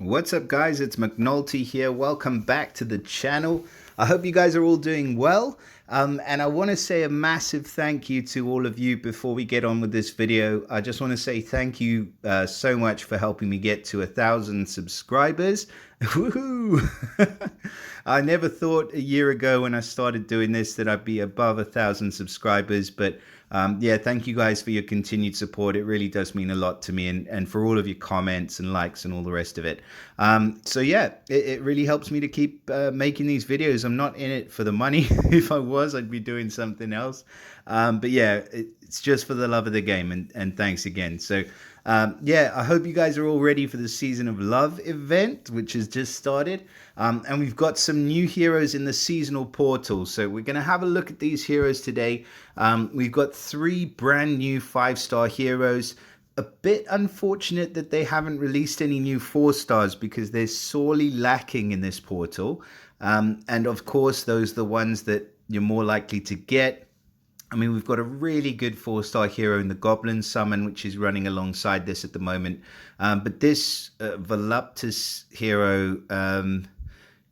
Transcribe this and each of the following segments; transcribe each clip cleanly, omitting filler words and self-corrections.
What's up, guys? It's McNulty here. Welcome back to the channel. I hope you guys are all doing well. And I want to say a massive thank you to all of you before we get on with this video. I just want to say thank you so much for helping me get to 1,000 subscribers. Woohoo! I never thought a year ago when I started doing this that I'd be above 1,000 subscribers, but yeah, thank you guys for your continued support. It really does mean a lot to me, and for all of your comments and likes and all the rest of it. So yeah, it really helps me to keep making these videos. I'm not in it for the money. If I was, I'd be doing something else. But yeah, it's just for the love of the game, and thanks again. So yeah, I hope you guys are all ready for the Season of Love event, which has just started. And we've got some new heroes in the seasonal portal. So we're going to have a look at these heroes today. We've got 3 brand new 5-star heroes. A bit unfortunate that they haven't released any new 4-stars because they're sorely lacking in this portal. And of course, those are the ones that you're more likely to get. I mean, we've got a really good 4-star hero in the Goblin Summon, which is running alongside this at the moment. But this Voluptus hero,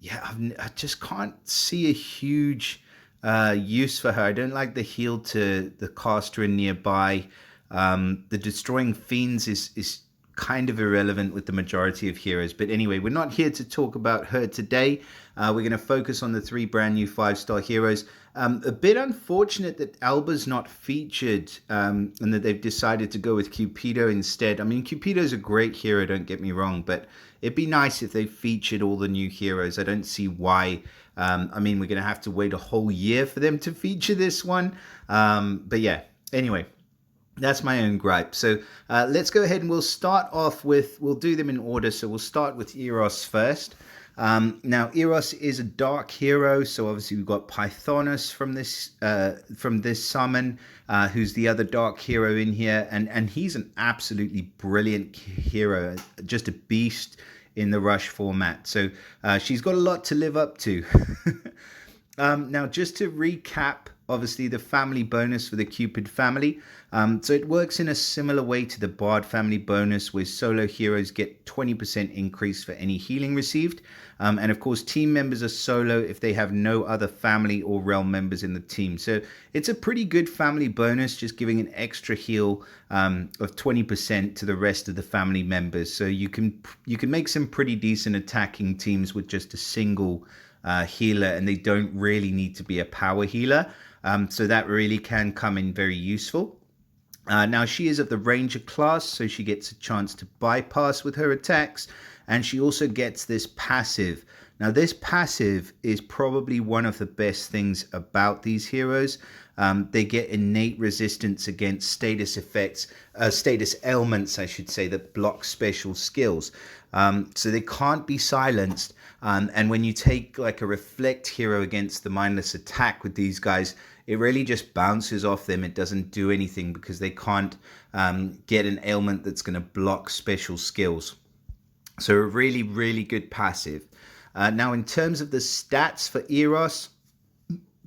yeah, I just can't see a huge use for her. I don't like the heal to the caster in nearby. The Destroying Fiends is kind of irrelevant with the majority of heroes. But anyway, we're not here to talk about her today. We're going to focus on the 3 brand new 5-star heroes. A bit unfortunate that Elba's not featured and that they've decided to go with Cupido instead. I mean, Cupido's a great hero, don't get me wrong, but it'd be nice if they featured all the new heroes. I don't see why. I mean, we're going to have to wait a whole year for them to feature this one. But yeah, anyway. That's my own gripe. So let's go ahead and we'll start off with, we'll do them in order. So we'll start with Eros first. Now, Eros is a dark hero. So obviously we've got Pythonus from this summon, who's the other dark hero in here. And he's an absolutely brilliant hero, just a beast in the rush format. So she's got a lot to live up to. Now, just to recap, obviously the family bonus for the Cupid family. So it works in a similar way to the Bard family bonus, where solo heroes get 20% increase for any healing received. And of course, team members are solo if they have no other family or realm members in the team. So it's a pretty good family bonus, just giving an extra heal of 20% to the rest of the family members. So you can make some pretty decent attacking teams with just a single healer, and they don't really need to be a power healer. So that really can come in very useful. Now, she is of the Ranger class, so she gets a chance to bypass with her attacks, and she also gets this passive. Now, this passive is probably one of the best things about these heroes. They get innate resistance against status effects, status ailments, I should say, that block special skills. So they can't be silenced. And when you take like a reflect hero against the mindless attack with these guys, it really just bounces off them. It doesn't do anything because they can't get an ailment that's going to block special skills. So a really, really good passive. Now, in terms of the stats for Eros,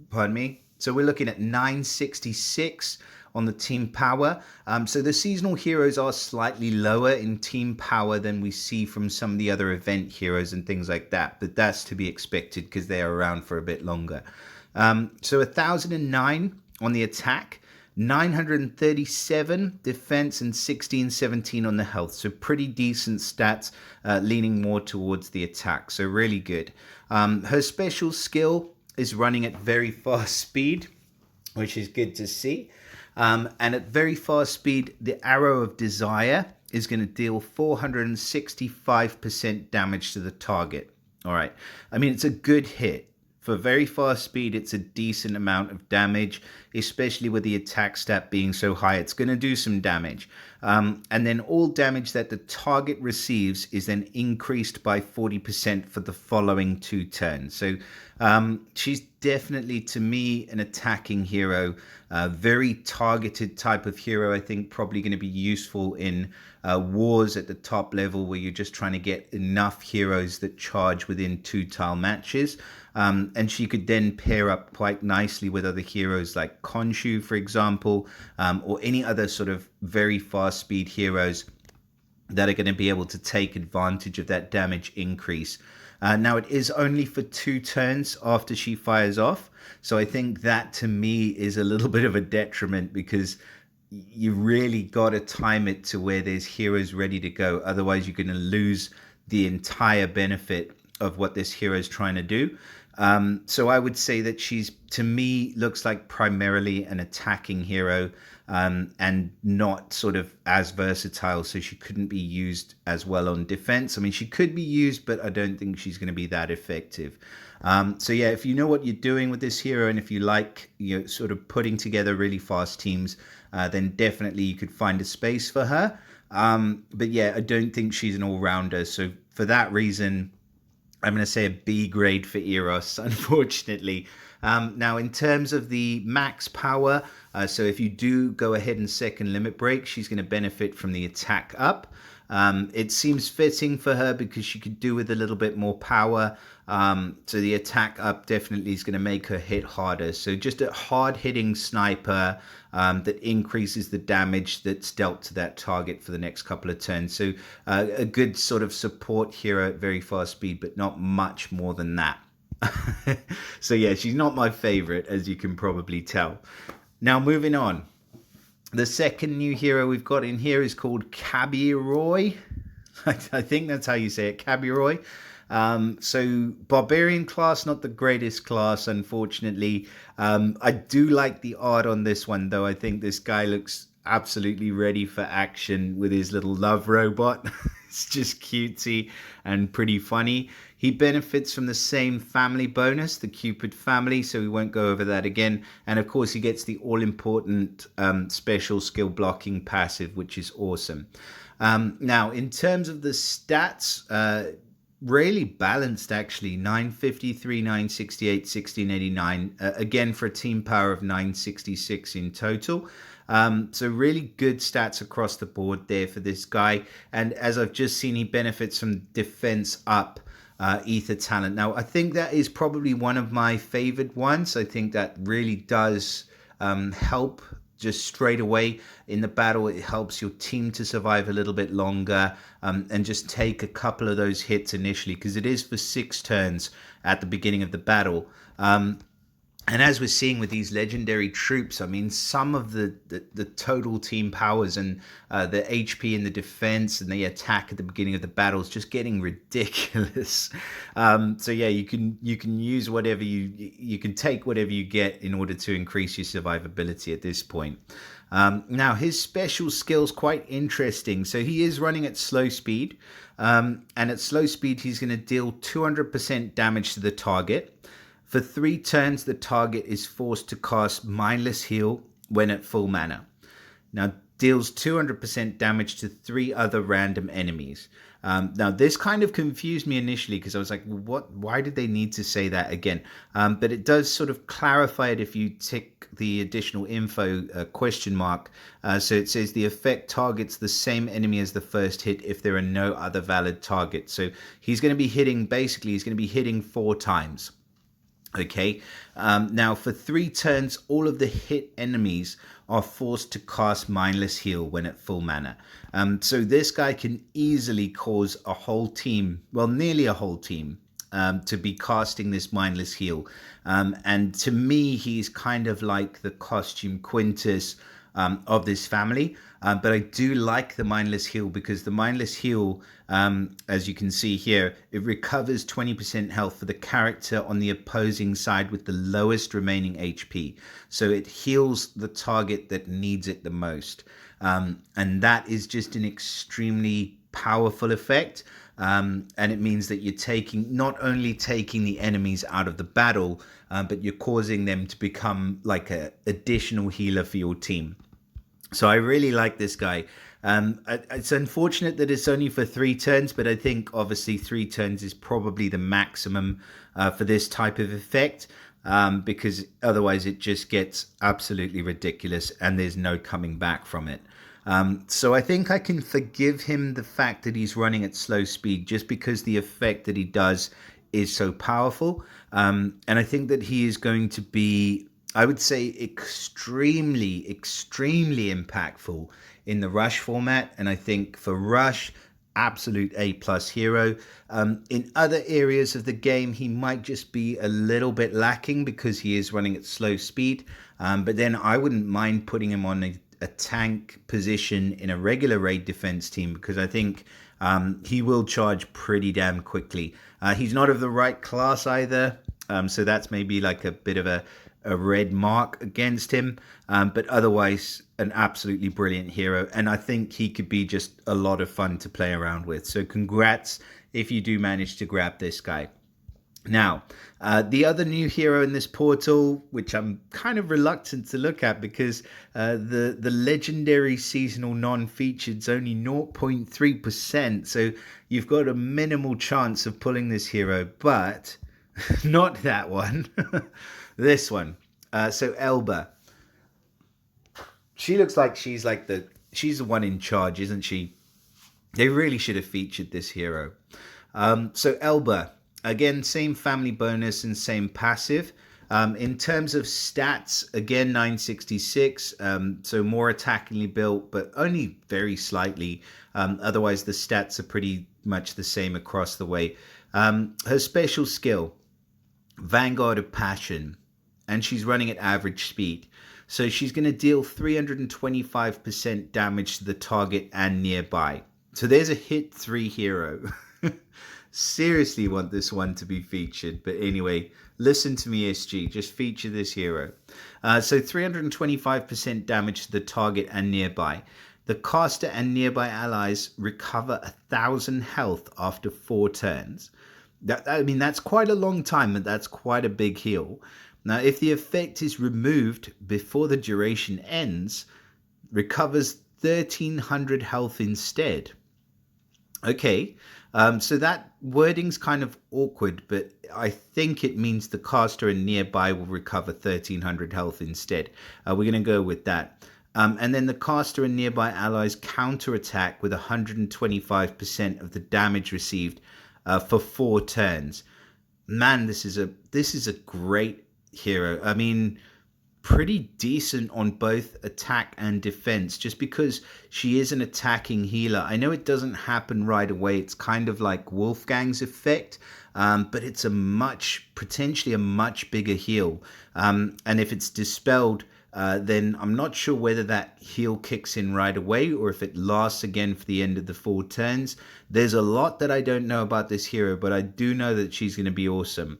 pardon me, so we're looking at 966 on the team power. So the seasonal heroes are slightly lower in team power than we see from some of the other event heroes and things like that. But that's to be expected because they are around for a bit longer. So 1009 on the attack, 937 defense, and 1617 on the health. So pretty decent stats, leaning more towards the attack. So really good. Her special skill is running at very fast speed, which is good to see. And at very fast speed, the Arrow of Desire is going to deal 465% damage to the target. All right. I mean, it's a good hit. For very fast speed, it's a decent amount of damage, especially with the attack stat being so high. It's going to do some damage. And then all damage that the target receives is then increased by 40% for the following 2 turns. So she's definitely, to me, an attacking hero. Very targeted type of hero. I think probably going to be useful in wars at the top level, where you're just trying to get enough heroes that charge within 2-tile matches. And she could then pair up quite nicely with other heroes like Khonshu, for example, or any other sort of very fast speed heroes that are going to be able to take advantage of that damage increase. Now, it is only for 2 turns after she fires off. So I think that to me is a little bit of a detriment, because you really got to time it to where there's heroes ready to go. Otherwise, you're going to lose the entire benefit of what this hero is trying to do. So I would say that she's, to me, looks like primarily an attacking hero, and not sort of as versatile. So she couldn't be used as well on defense. I mean, she could be used, but I don't think she's going to be that effective. So yeah, if you know what you're doing with this hero, and if you like, sort of putting together really fast teams, then definitely you could find a space for her. But yeah, I don't think she's an all-rounder. So for that reason, I'm going to say a B grade for Eros, unfortunately. Now, in terms of the max power, so if you do go ahead and second limit break, she's going to benefit from the attack up. It seems fitting for her because she could do with a little bit more power. So the attack up definitely is going to make her hit harder. So just a hard-hitting sniper that increases the damage that's dealt to that target for the next couple of turns. So a good sort of support hero at very fast speed, but not much more than that. So yeah, she's not my favorite, as you can probably tell. Now, moving on. The second new hero we've got in here is called Kabeiroi. I think that's how you say it, Kabeiroi. So barbarian class, not the greatest class, unfortunately. I do like the art on this one, though. I think this guy looks absolutely ready for action with his little love robot. It's just cutesy and pretty funny. He benefits from the same family bonus, the Cupid family, so we won't go over that again. And of course, he gets the all-important special skill blocking passive, which is awesome. Now, in terms of the stats, really balanced, actually. 953, 968, 1689. Again, for a team power of 966 in total. So really good stats across the board there for this guy. And as I've just seen, he benefits from defense up ether talent. Now, I think that is probably one of my favored ones. I think that really does help just straight away in the battle. It helps your team to survive a little bit longer, and just take a couple of those hits initially, because it is for 6 turns at the beginning of the battle. And as we're seeing with these legendary troops, I mean, some of the total team powers and the HP and the defense and the attack at the beginning of the battle is just getting ridiculous. So yeah, you can use whatever you can take whatever you get in order to increase your survivability at this point. Now, his special skill's quite interesting. So he is running at slow speed, and at slow speed, he's going to deal 200% damage to the target. For 3 turns, the target is forced to cast Mindless Heal when at full mana. Now, deals 200% damage to 3 other random enemies. Now, this kind of confused me initially, because I was like, what? Why did they need to say that again? But it does sort of clarify it if you tick the additional info question mark. So it says the effect targets the same enemy as the first hit if there are no other valid targets. So he's going to be hitting, basically, he's going to be hitting 4 times. Okay, now for 3 turns, all of the hit enemies are forced to cast Mindless Heal when at full mana. So this guy can easily cause a whole team, well, nearly a whole team, to be casting this Mindless Heal. And to me, he's kind of like the costume Quintus of this family. But I do like the Mindless Heal, because the Mindless Heal, as you can see here, it recovers 20% health for the character on the opposing side with the lowest remaining HP. So it heals the target that needs it the most. And that is just an extremely powerful effect. And it means that you're not only taking the enemies out of the battle, but you're causing them to become like an additional healer for your team. So I really like this guy. It's unfortunate that it's only for 3 turns, but I think obviously 3 turns is probably the maximum for this type of effect, because otherwise it just gets absolutely ridiculous and there's no coming back from it. So I think I can forgive him the fact that he's running at slow speed, just because the effect that he does is so powerful. And I think that he is going to be I would say extremely, extremely impactful in the Rush format. And I think for Rush, absolute A+ hero. In other areas of the game, he might just be a little bit lacking because he is running at slow speed. But then I wouldn't mind putting him on a tank position in a regular raid defense team because I think he will charge pretty damn quickly. He's not of the right class either. So that's maybe like a bit of a red mark against him. But otherwise, an absolutely brilliant hero. And I think he could be just a lot of fun to play around with. So congrats if you do manage to grab this guy. Now, the other new hero in this portal, which I'm kind of reluctant to look at because the legendary seasonal non-featured is only 0.3%. So you've got a minimal chance of pulling this hero, but not that one. This one. So Elba. She looks like she's the one in charge, isn't she? They really should have featured this hero. So Elba, again, same family bonus and same passive. In terms of stats, again, 966. So more attackingly built, but only very slightly. Otherwise, the stats are pretty much the same across the way. Her special skill, Vanguard of Passion, and she's running at average speed. So she's going to deal 325% damage to the target and nearby. So there's a hit 3 hero. Seriously want this one to be featured. But anyway, listen to me, SG. Just feature this hero. So 325% damage to the target and nearby. The caster and nearby allies recover 1,000 health after 4 turns. I mean, that's quite a long time, and that's quite a big heal. Now, if the effect is removed before the duration ends, recovers 1,300 health instead. Okay, so that wording's kind of awkward, but I think it means the caster and nearby will recover 1,300 health instead. We're going to go with that. And then the caster and nearby allies counterattack with 125% of the damage received for 4 turns. Man, this is a great hero. I mean, pretty decent on both attack and defense, just because she is an attacking healer. I know it doesn't happen right away. It's kind of like Wolfgang's effect, but it's potentially a much bigger heal. And if it's dispelled, then I'm not sure whether that heal kicks in right away or if it lasts again for the end of the 4 turns. There's a lot that I don't know about this hero, but I do know that she's going to be awesome.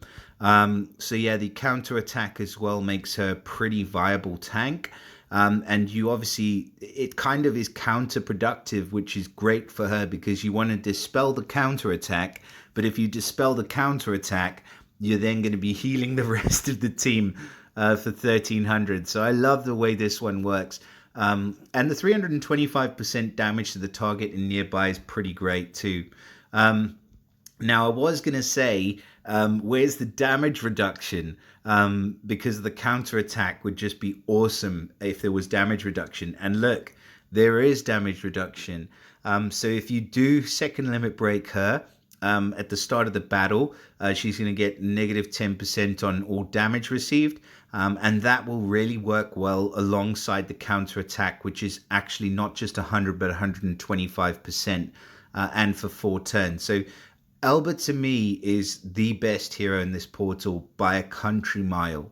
So yeah, the counter attack as well makes her a pretty viable tank. And you obviously, it kind of is counterproductive, which is great for her because you want to dispel the counter attack. But if you dispel the counter attack, you're then going to be healing the rest of the team for 1,300. So I love the way this one works. And the 325% damage to the target and nearby is pretty great too. Now I was going to say, where's the damage reduction? Because the counter attack would just be awesome if there was damage reduction. And look, there is damage reduction. So if you do second limit break her, at the start of the battle, she's going to get negative 10% on all damage received. And that will really work well alongside the counter attack, which is actually not just 100, but 125%, and for 4 turns. So Elba to me is the best hero in this portal by a country mile.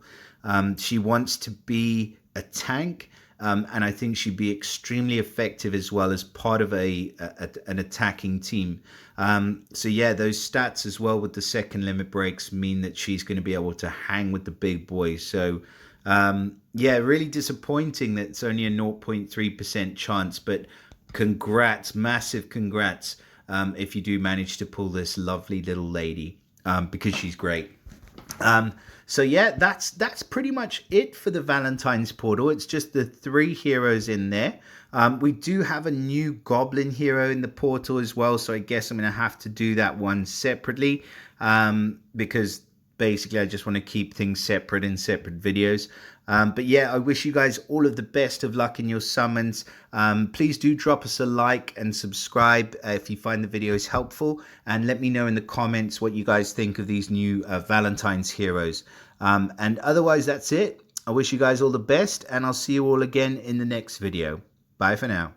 She wants to be a tank, and I think she'd be extremely effective as well as part of an attacking team. So yeah, those stats as well with the second limit breaks mean that she's going to be able to hang with the big boys. So yeah, really disappointing that it's only a 0.3% chance, but congrats, massive congrats. If you do manage to pull this lovely little lady, because she's great. So yeah, that's pretty much it for the Valentine's portal. It's just the 3 heroes in there. We do have a new goblin hero in the portal as well, so I guess I'm going to have to do that one separately, because basically I just want to keep things separate in separate videos. But yeah, I wish you guys all of the best of luck in your summons. Please do drop us a like and subscribe if you find the videos helpful, and let me know in the comments what you guys think of these new Valentine's heroes. And otherwise, that's it. I wish you guys all the best, and I'll see you all again in the next video. Bye for now.